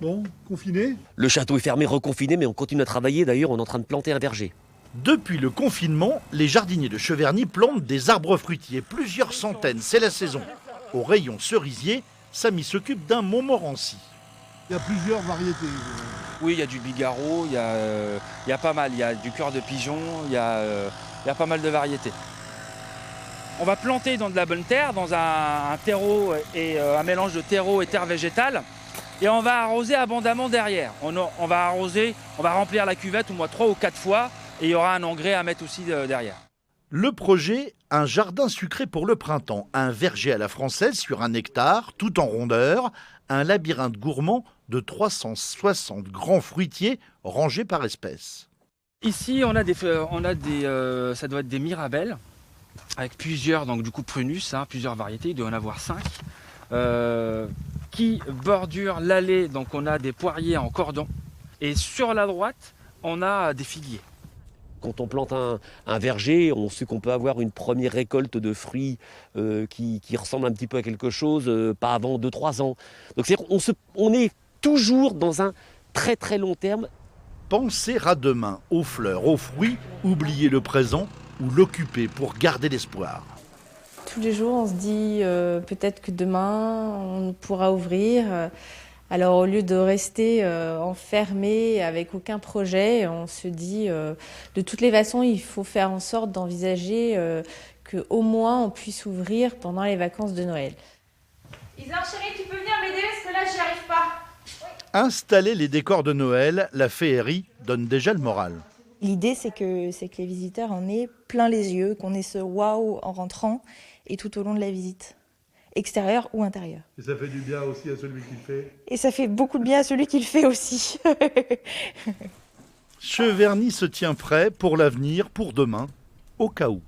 Bon, confiné? Le château est fermé, reconfiné, mais on continue à travailler. D'ailleurs, on est en train de planter un verger. Depuis le confinement, les jardiniers de Cheverny plantent des arbres fruitiers, plusieurs centaines, c'est la saison. Au rayon cerisier, Samy s'occupe d'un Montmorency. Il y a plusieurs variétés. Oui, il y a du bigarreau, il y a pas mal. Il y a du cœur de pigeon, il y a pas mal de variétés. On va planter dans de la bonne terre, dans un terreau et un mélange de terreau et terre végétale. Et on va arroser abondamment derrière. On va arroser, on va remplir la cuvette au moins 3 ou 4 fois et il y aura un engrais à mettre aussi derrière. Le projet, un jardin sucré pour le printemps, un verger à la française sur 1 hectare, tout en rondeur, un labyrinthe gourmand de 360 grands fruitiers rangés par espèces. Ici, ça doit être des mirabelles avec plusieurs, donc du coup prunus, plusieurs variétés, il doit y en avoir 5. Qui bordure l'allée, donc on a des poiriers en cordon et sur la droite on a des figuiers. Quand on plante un verger, on sait qu'on peut avoir une première récolte de fruits qui ressemble un petit peu à quelque chose, pas avant 2-3 ans. Donc on est toujours dans un très très long terme. Penser à demain, aux fleurs, aux fruits, oublier le présent ou l'occuper pour garder l'espoir. Tous les jours, on se dit peut-être que demain, on pourra ouvrir. Alors, au lieu de rester enfermé avec aucun projet, on se dit de toutes les façons, il faut faire en sorte d'envisager qu'au moins on puisse ouvrir pendant les vacances de Noël. Isor, chérie, tu peux venir m'aider parce que là, j'y arrive pas. Installer les décors de Noël, la féerie donne déjà le moral. L'idée, c'est que les visiteurs en aient plein les yeux, qu'on ait ce waouh en rentrant et tout au long de la visite, extérieure ou intérieure. Et ça fait du bien aussi à celui qui le fait. Et ça fait beaucoup de bien à celui qui le fait aussi. Cheverny se tient prêt pour l'avenir, pour demain, au cas où.